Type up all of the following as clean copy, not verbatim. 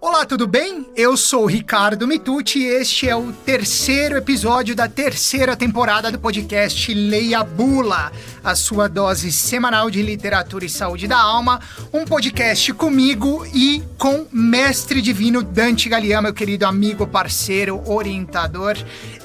Olá, tudo bem? Eu sou o Ricardo Mitucci e este é o terceiro episódio da terceira temporada do podcast Leia a Bula, a sua dose semanal de literatura e saúde da alma, um podcast comigo e com mestre divino Dante Gallian, meu querido amigo, parceiro, orientador,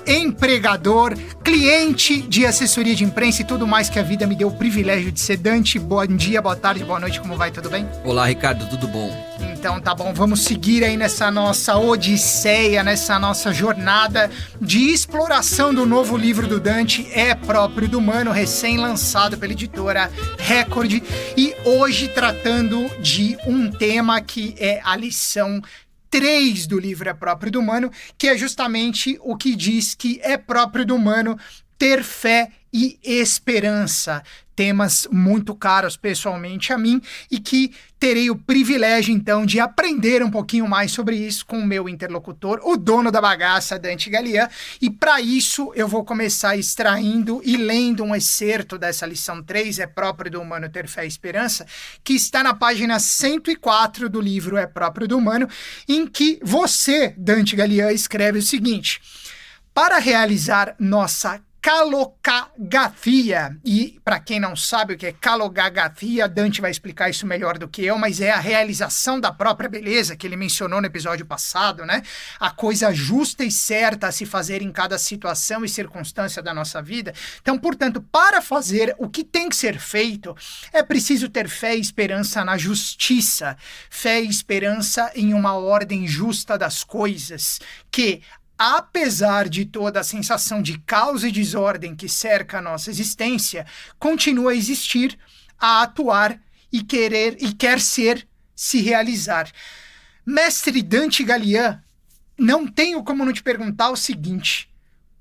empregador, cliente de assessoria de imprensa e tudo mais que a vida me deu o privilégio de ser. Dante, bom dia, boa tarde, boa noite, como vai? Tudo bem? Olá, Ricardo, tudo bom? Então tá bom, vamos seguir aí nessa nossa odisseia, nessa nossa jornada de exploração do novo livro do Dante, É Próprio do Humano, recém-lançado pela editora Record, e hoje tratando de um tema que é a lição 3 do livro É Próprio do Humano, que é justamente o que diz que é próprio do humano ter fé e esperança, temas muito caros pessoalmente a mim e que terei o privilégio então de aprender um pouquinho mais sobre isso com o meu interlocutor, o dono da bagaça, Dante Gallian, e para isso eu vou começar extraindo e lendo um excerto dessa lição 3, É Próprio do Humano ter fé e esperança, que está na página 104 do livro É Próprio do Humano, em que você, Dante Gallian, escreve o seguinte: para realizar nossa calogagathia, e para quem não sabe o que é calogagathia, Dante vai explicar isso melhor do que eu, mas é a realização da própria beleza que ele mencionou no episódio passado, né? A coisa justa e certa a se fazer em cada situação e circunstância da nossa vida. Então, portanto, para fazer o que tem que ser feito, é preciso ter fé e esperança na justiça, fé e esperança em uma ordem justa das coisas, que apesar de toda a sensação de caos e desordem que cerca a nossa existência, continua a existir, a atuar e quer se realizar. Mestre Dante Gallian, não tenho como não te perguntar o seguinte: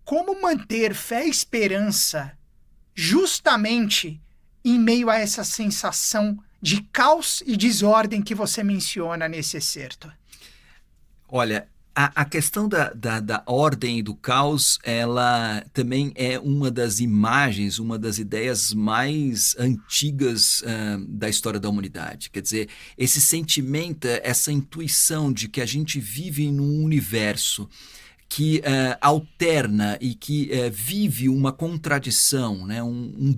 como manter fé e esperança justamente em meio a essa sensação de caos e desordem que você menciona nesse excerto? Olha, a questão da ordem e do caos, ela também é uma das imagens, uma das ideias mais antigas da história da humanidade. Quer dizer, esse sentimento, essa intuição de que a gente vive num universo que alterna e que vive uma contradição, né? um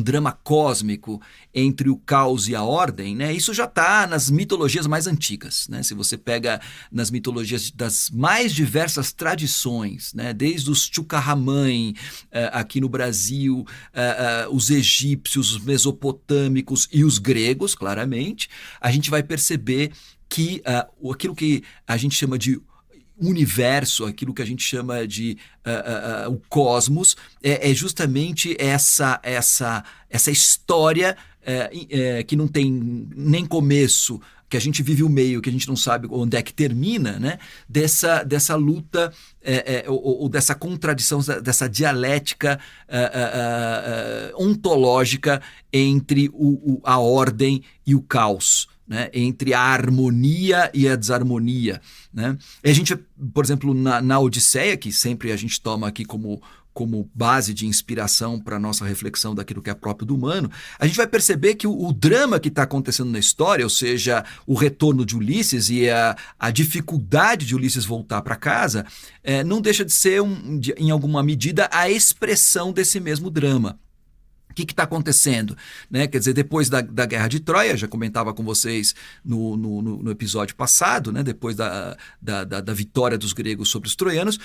drama cósmico entre o caos e a ordem, né? Isso já está nas mitologias mais antigas, né? Se você pega nas mitologias das mais diversas tradições, né? Desde os Chuquarramãe aqui no Brasil, os egípcios, os mesopotâmicos e os gregos, claramente, a gente vai perceber que aquilo que a gente chama de universo, aquilo que a gente chama de o cosmos, é justamente essa história que não tem nem começo, que a gente vive o meio, que a gente não sabe onde é que termina, né? Dessa luta ou dessa contradição, dessa dialética ontológica entre a ordem e o caos, né? Entre a harmonia e a desarmonia, né? E a gente, por exemplo, na Odisseia, que sempre a gente toma aqui como base de inspiração para a nossa reflexão daquilo que é próprio do humano, a gente vai perceber que o drama que está acontecendo na história, ou seja, o retorno de Ulisses e a dificuldade de Ulisses voltar para casa, não deixa de ser, em alguma medida, a expressão desse mesmo drama. O que está acontecendo? Né? Quer dizer, depois da Guerra de Troia, já comentava com vocês no episódio passado, né? Depois da vitória dos gregos sobre os troianos,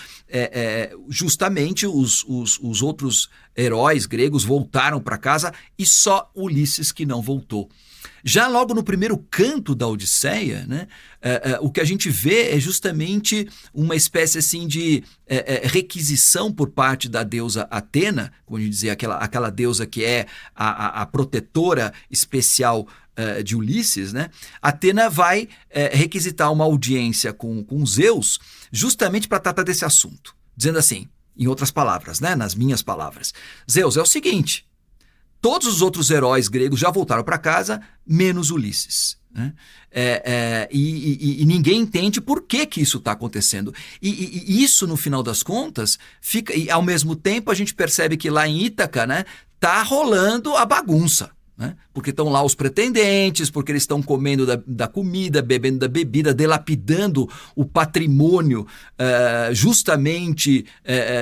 justamente os outros heróis gregos voltaram para casa e só Ulisses que não voltou. Já logo no primeiro canto da Odisseia, né, o que a gente vê é justamente uma espécie assim de requisição por parte da deusa Atena, como a gente dizia, aquela deusa que é a protetora especial de Ulisses, né? Atena vai requisitar uma audiência com Zeus justamente para tratar desse assunto, dizendo assim, em outras palavras, né, nas minhas palavras: Zeus, é o seguinte, todos os outros heróis gregos já voltaram para casa, menos Ulisses. Né? E ninguém entende por que isso está acontecendo. E isso, no final das contas, fica. E ao mesmo tempo a gente percebe que lá em Ítaca, né, tá rolando a bagunça. Né? Porque estão lá os pretendentes, porque eles estão comendo da comida, bebendo da bebida, delapidando o patrimônio justamente,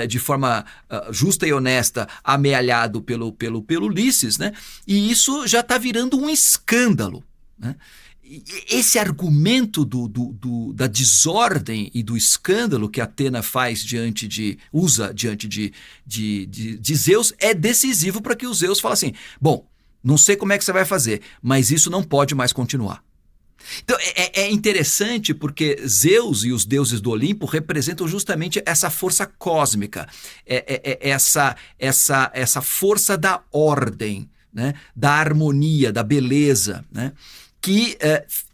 de forma justa e honesta, amealhado pelo Ulisses, né? E isso já está virando um escândalo. Né? Esse argumento da desordem e do escândalo que Atena usa diante de Zeus é decisivo para que o Zeus fale assim, bom, não sei como é que você vai fazer, mas isso não pode mais continuar. Então é interessante porque Zeus e os deuses do Olimpo representam justamente essa força cósmica, essa força da ordem, né? Da harmonia, da beleza, né? Que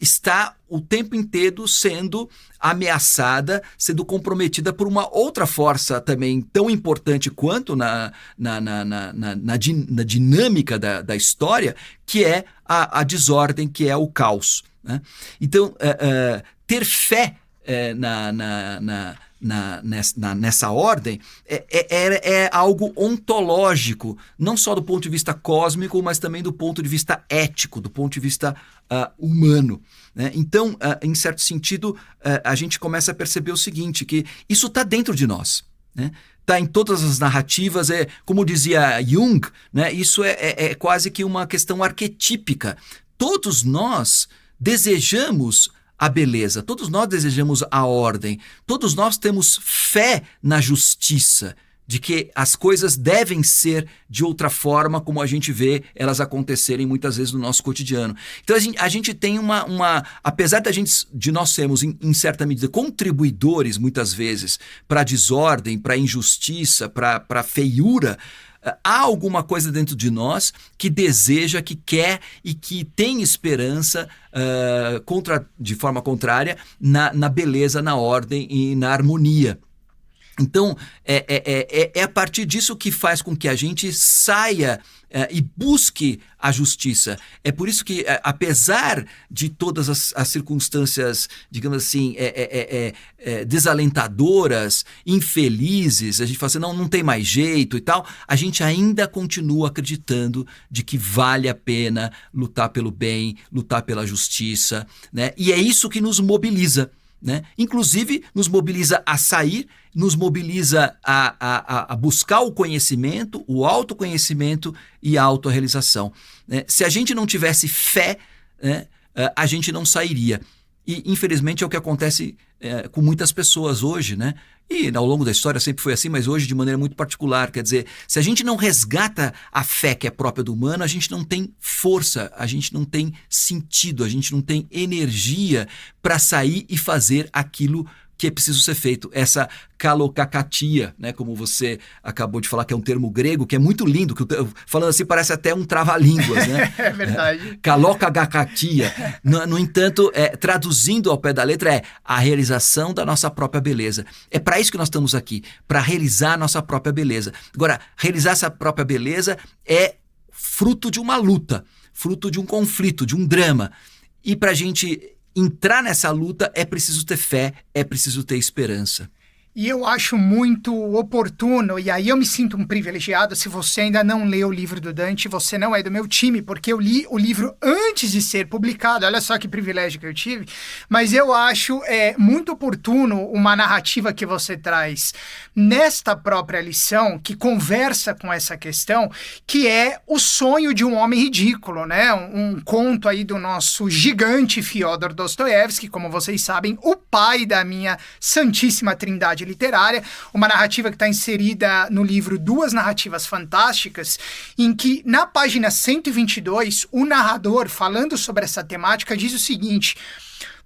está o tempo inteiro sendo ameaçada, sendo comprometida por uma outra força também tão importante quanto na dinâmica da história, que é a desordem, que é o caos. Né? Então, ter fé nessa ordem é algo ontológico, não só do ponto de vista cósmico, mas também do ponto de vista ético, do ponto de vista humano. Né? Então, em certo sentido, a gente começa a perceber o seguinte, que isso está dentro de nós. Né? Está em todas as narrativas, como dizia Jung, né? Isso é quase que uma questão arquetípica. Todos nós desejamos a beleza, todos nós desejamos a ordem, todos nós temos fé na justiça, de que as coisas devem ser de outra forma, como a gente vê elas acontecerem muitas vezes no nosso cotidiano. Então a gente tem apesar de nós sermos em certa medida contribuidores muitas vezes para a desordem, para a injustiça, para a feiura, há alguma coisa dentro de nós que deseja, que quer e que tem esperança de forma contrária na beleza, na ordem e na harmonia. Então, é a partir disso que faz com que a gente saia e busque a justiça. É por isso que, apesar de todas as circunstâncias, digamos assim, desalentadoras, infelizes, a gente fala assim, não tem mais jeito e tal, a gente ainda continua acreditando de que vale a pena lutar pelo bem, lutar pela justiça, né? E é isso que nos mobiliza. Né? Inclusive, nos mobiliza a sair, nos mobiliza a buscar o conhecimento, o autoconhecimento e a autorrealização. Né? Se a gente não tivesse fé, né, a gente não sairia. E, infelizmente, é o que acontece com muitas pessoas hoje, né? E ao longo da história sempre foi assim, mas hoje de maneira muito particular. Quer dizer, se a gente não resgata a fé que é própria do humano, a gente não tem força, a gente não tem sentido, a gente não tem energia para sair e fazer aquilo que é preciso ser feito. Essa kalokakatia, né, como você acabou de falar, que é um termo grego, que é muito lindo, falando assim parece até um trava-línguas, né? É verdade. Kalokakatia. No entanto, traduzindo ao pé da letra, é a realização da nossa própria beleza. É para isso que nós estamos aqui, para realizar a nossa própria beleza. Agora, realizar essa própria beleza é fruto de uma luta, fruto de um conflito, de um drama. E para a gente entrar nessa luta é preciso ter fé, é preciso ter esperança. E eu acho muito oportuno, e aí eu me sinto um privilegiado, se você ainda não leu o livro do Dante, você não é do meu time, porque eu li o livro antes de ser publicado, olha só que privilégio que eu tive, mas eu acho muito oportuno uma narrativa que você traz nesta própria lição, que conversa com essa questão, que é o sonho de um homem ridículo, né? Um conto aí do nosso gigante Fyodor Dostoiévski, como vocês sabem, o pai da minha santíssima trindade literária, uma narrativa que está inserida no livro Duas Narrativas Fantásticas, em que na página 122, o narrador, falando sobre essa temática, diz o seguinte: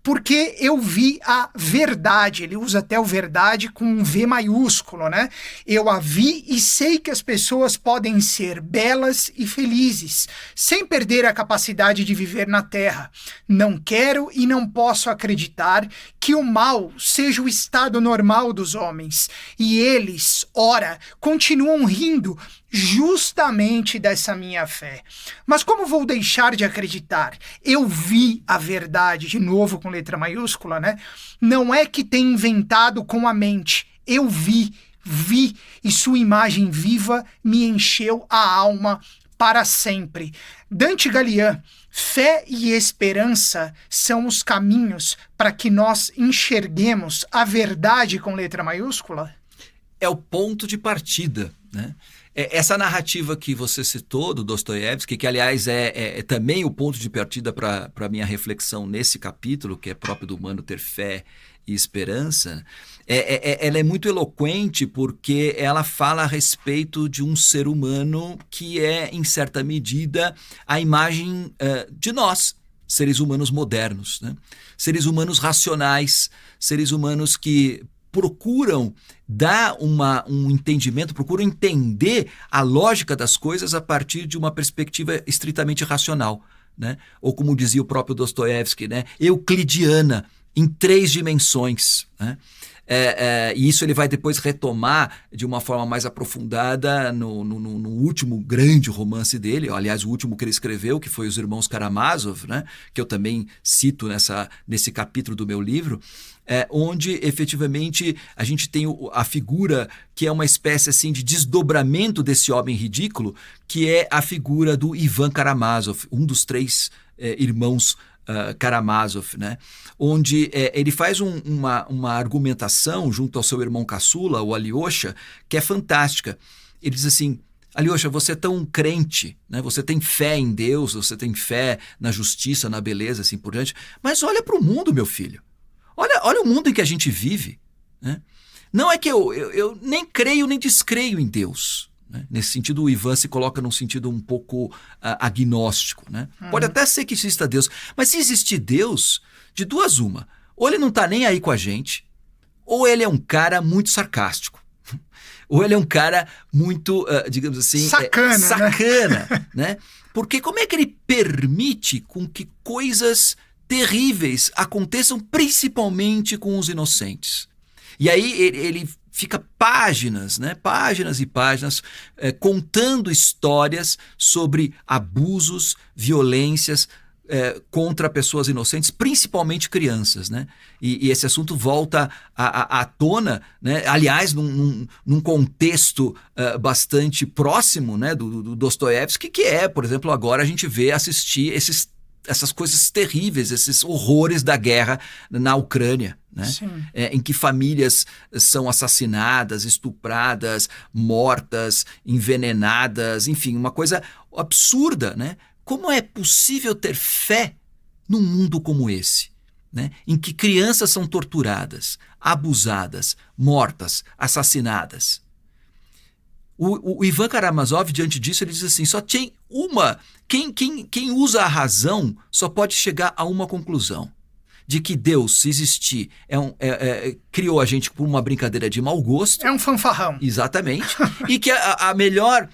porque eu vi a verdade, ele usa até o verdade com um V maiúsculo, né? Eu a vi e sei que as pessoas podem ser belas e felizes, sem perder a capacidade de viver na Terra. Não quero e não posso acreditar que o mal seja o estado normal dos homens, e eles, ora, continuam rindo justamente dessa minha fé. Mas como vou deixar de acreditar? Eu vi a verdade, de novo com letra maiúscula, né? Não é que tenha inventado com a mente, eu vi vi e sua imagem viva me encheu a alma para sempre. Dante Gallian, fé e esperança são os caminhos para que nós enxerguemos a verdade com letra maiúscula? É o ponto de partida, né? Essa narrativa que você citou do Dostoiévski, que aliás é também o ponto de partida para a minha reflexão nesse capítulo, que é próprio do humano ter fé e esperança, ela é muito eloquente porque ela fala a respeito de um ser humano que é, em certa medida, a imagem de nós, seres humanos modernos, né? Seres humanos racionais, seres humanos que procuram dar um entendimento, procuram entender a lógica das coisas a partir de uma perspectiva estritamente racional, né? Ou como dizia o próprio Dostoiévski, né? Euclidiana, em 3 dimensões, né? E isso ele vai depois retomar de uma forma mais aprofundada no último grande romance dele, aliás, o último que ele escreveu, que foi Os Irmãos Karamazov, né? Que eu também cito nesse capítulo do meu livro, onde efetivamente a gente tem a figura que é uma espécie assim de desdobramento desse homem ridículo, que é a figura do Ivan Karamazov, um dos 3 irmãos Karamazov, né? Onde ele faz uma argumentação junto ao seu irmão caçula, o Alyosha, que é fantástica. Ele diz assim: Alyosha, você é tão crente, né? Você tem fé em Deus, você tem fé na justiça, na beleza, assim por diante, mas olha para o mundo, meu filho. Olha o mundo em que a gente vive, né? Não é que eu nem creio nem descreio em Deus, né? Nesse sentido, o Ivan se coloca num sentido um pouco agnóstico, né? Pode até ser que exista Deus, mas se existir Deus, de duas uma. Ou ele não está nem aí com a gente, ou ele é um cara muito sarcástico. Ou ele é um cara muito, digamos assim... Sacana, né? Porque como é que ele permite com que coisas terríveis aconteçam principalmente com os inocentes? E aí ele fica páginas, né? Páginas e páginas contando histórias sobre abusos, violências contra pessoas inocentes, principalmente crianças, né? E esse assunto volta à tona, né? Aliás, num contexto bastante próximo, né? do Dostoiévski, que é, por exemplo, agora a gente vê assistir essas coisas terríveis, esses horrores da guerra na Ucrânia, né? Em que famílias são assassinadas, estupradas, mortas, envenenadas, enfim, uma coisa absurda, né? Como é possível ter fé num mundo como esse, né? Em que crianças são torturadas, abusadas, mortas, assassinadas? O Ivan Karamazov, diante disso, ele diz assim: só tem uma... Quem usa a razão só pode chegar a uma conclusão: de que Deus, se existir, criou a gente por uma brincadeira de mau gosto. É um fanfarrão. Exatamente. E que a melhor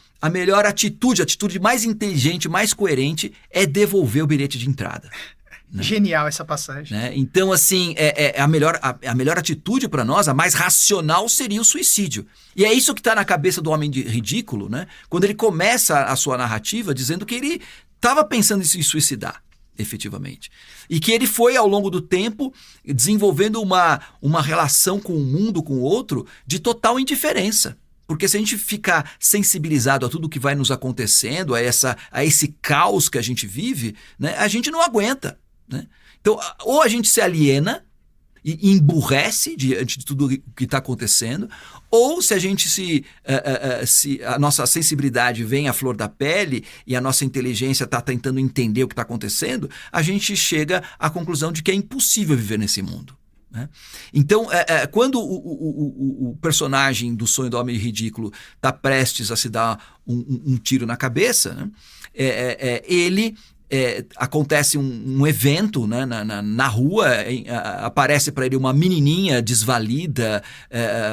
atitude, a atitude mais inteligente, mais coerente, é devolver o bilhete de entrada. Né? Genial essa passagem. Né? Então, assim, a melhor atitude para nós, a mais racional, seria o suicídio. E é isso que está na cabeça do homem ridículo, né? Quando ele começa a sua narrativa dizendo que ele estava pensando em se suicidar, efetivamente. E que ele foi, ao longo do tempo, desenvolvendo uma relação com o mundo, com o outro, de total indiferença. Porque se a gente ficar sensibilizado a tudo que vai nos acontecendo, a esse caos que a gente vive, né, a gente não aguenta, né? Então, ou a gente se aliena e emburrece diante de tudo o que está acontecendo, ou se a gente se a nossa sensibilidade vem à flor da pele e a nossa inteligência está tentando entender o que está acontecendo, a gente chega à conclusão de que é impossível viver nesse mundo, né? Então, quando o personagem do Sonho do Homem Ridículo está prestes a se dar um tiro na cabeça, né, acontece um evento, né, na rua, aparece para ele uma menininha desvalida,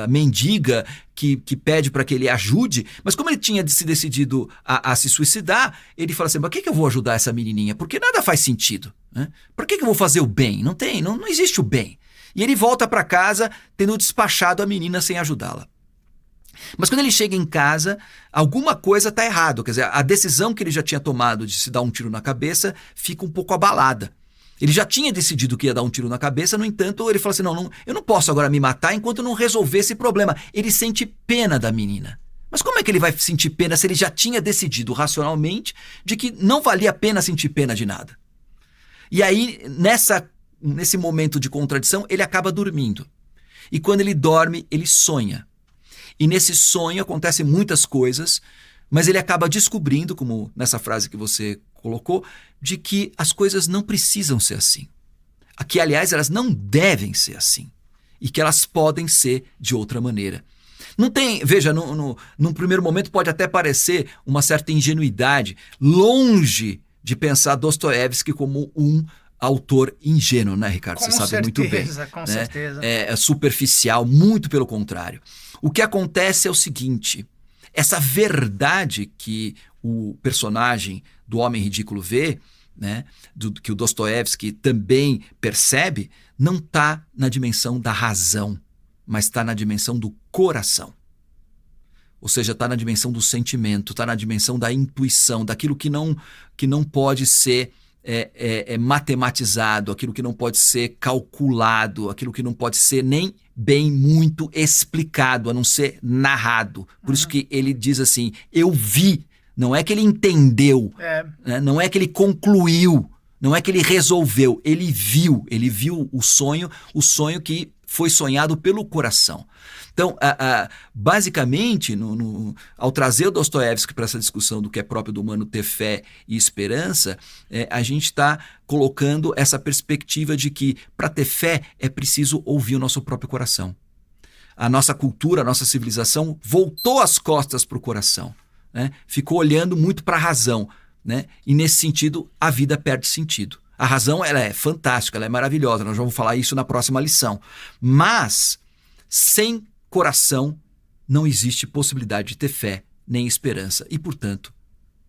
mendiga, que pede para que ele ajude, mas como ele tinha se decidido a se suicidar, ele fala assim: mas por que eu vou ajudar essa menininha? Porque nada faz sentido, né? Por que eu vou fazer o bem? Não existe o bem. E ele volta para casa tendo despachado a menina sem ajudá-la. Mas quando ele chega em casa, alguma coisa está errado. Quer dizer, a decisão que ele já tinha tomado de se dar um tiro na cabeça fica um pouco abalada. Ele já tinha decidido que ia dar um tiro na cabeça, no entanto, ele falou assim, não, eu não posso agora me matar enquanto eu não resolver esse problema. Ele sente pena da menina. Mas como é que ele vai sentir pena se ele já tinha decidido racionalmente de que não valia a pena sentir pena de nada? E aí, nesse momento de contradição, ele acaba dormindo. E quando ele dorme, ele sonha. E nesse sonho acontecem muitas coisas, mas ele acaba descobrindo, como nessa frase que você colocou, de que as coisas não precisam ser assim. Que, aliás, elas não devem ser assim. E que elas podem ser de outra maneira. Não tem, veja, num primeiro momento pode até parecer uma certa ingenuidade, longe de pensar Dostoiévski como um autor ingênuo, né, Ricardo? Você sabe muito bem. Com certeza. É superficial, muito pelo contrário. O que acontece é o seguinte, essa verdade que o personagem do Homem Ridículo vê, né, que o Dostoiévski também percebe, não está na dimensão da razão, mas está na dimensão do coração. Ou seja, está na dimensão do sentimento, está na dimensão da intuição, daquilo que não pode ser matematizado, aquilo que não pode ser calculado, aquilo que não pode ser nem bem muito explicado, a não ser narrado. Por isso que ele diz assim, eu vi, não é que ele entendeu, né? Não é que ele concluiu, não é que ele resolveu, ele viu o sonho que foi sonhado pelo coração. Então, basicamente, ao trazer o Dostoiévski para essa discussão do que é próprio do humano ter fé e esperança, a gente está colocando essa perspectiva de que, para ter fé, é preciso ouvir o nosso próprio coração. A nossa cultura, a nossa civilização voltou as costas para o coração, né? Ficou olhando muito para a razão, né? E, nesse sentido, a vida perde sentido. A razão ela é fantástica, ela é maravilhosa, nós vamos falar isso na próxima lição. Mas, sem coração, não existe possibilidade de ter fé, nem esperança e, portanto,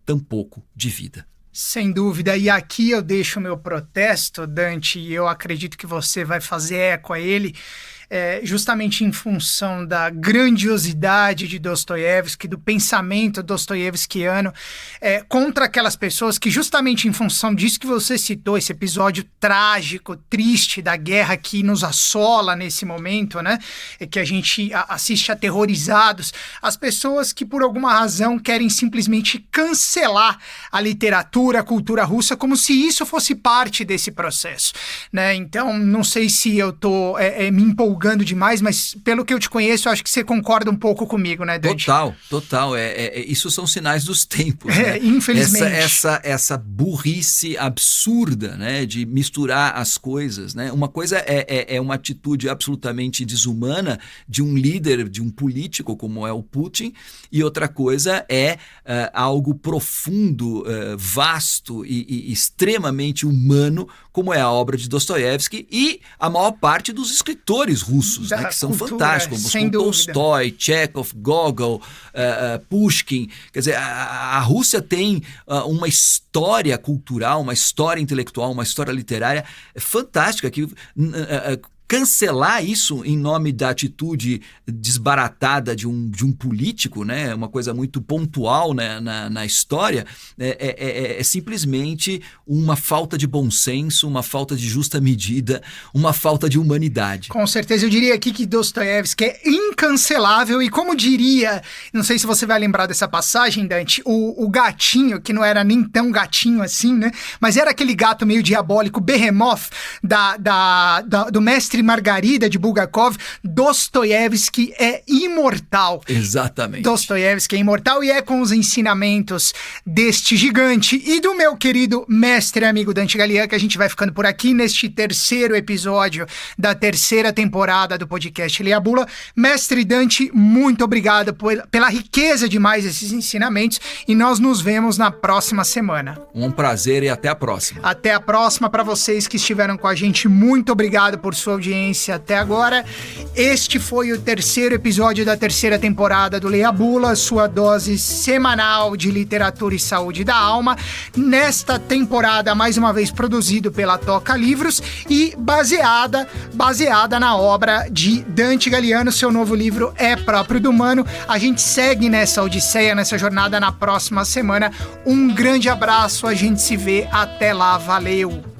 tampouco de vida. Sem dúvida. E aqui eu deixo o meu protesto, Dante, e eu acredito que você vai fazer eco a ele, justamente em função da grandiosidade de Dostoiévski, do pensamento dostoiévskiano, contra aquelas pessoas que, justamente em função disso que você citou, esse episódio trágico, triste da guerra que nos assola nesse momento, né? Que a gente assiste aterrorizados, as pessoas que por alguma razão querem simplesmente cancelar a literatura, a cultura russa, como se isso fosse parte desse processo, né? Então, não sei se eu tô me empolgando demais, mas pelo que eu te conheço, eu acho que você concorda um pouco comigo, né, Dante? Total. Isso são sinais dos tempos. Né? Infelizmente. Essa burrice absurda, né, de misturar as coisas. Né? Uma coisa é uma atitude absolutamente desumana de um líder, de um político como é o Putin, e outra coisa é algo profundo, vasto e extremamente humano, como é a obra de Dostoiévski e a maior parte dos escritores russos, né, que são fantásticos, como Tolstói, Chekhov, Gogol, Pushkin. Quer dizer, a Rússia tem uma história cultural, uma história intelectual, uma história literária fantástica, que cancelar isso em nome da atitude desbaratada de um político, né? Uma coisa muito pontual, né? na história, é simplesmente uma falta de bom senso, uma falta de justa medida, uma falta de humanidade. Com certeza, eu diria aqui que Dostoiévski é incancelável e, como diria, não sei se você vai lembrar dessa passagem, Dante, o gatinho, que não era nem tão gatinho assim, né? Mas era aquele gato meio diabólico, Behemoth, do Mestre Margarida de Bulgakov. Dostoiévski é imortal. Exatamente. Dostoiévski é imortal e é com os ensinamentos deste gigante e do meu querido mestre e amigo Dante Galian que a gente vai ficando por aqui neste terceiro episódio da terceira temporada do podcast Leia a Bula. Mestre Dante, muito obrigado pela riqueza de mais esses ensinamentos e nós nos vemos na próxima semana. Um prazer e até a próxima. Até a próxima. Para vocês que estiveram com a gente, muito obrigado por sua audiência até agora. Este foi o terceiro episódio da terceira temporada do Leia a Bula, sua dose semanal de literatura e saúde da alma. Nesta temporada, mais uma vez produzido pela Toca Livros e baseada na obra de Dante Galiano. Seu novo livro É Próprio do Humano. A gente segue nessa odisseia, nessa jornada na próxima semana. Um grande abraço, a gente se vê até lá, valeu!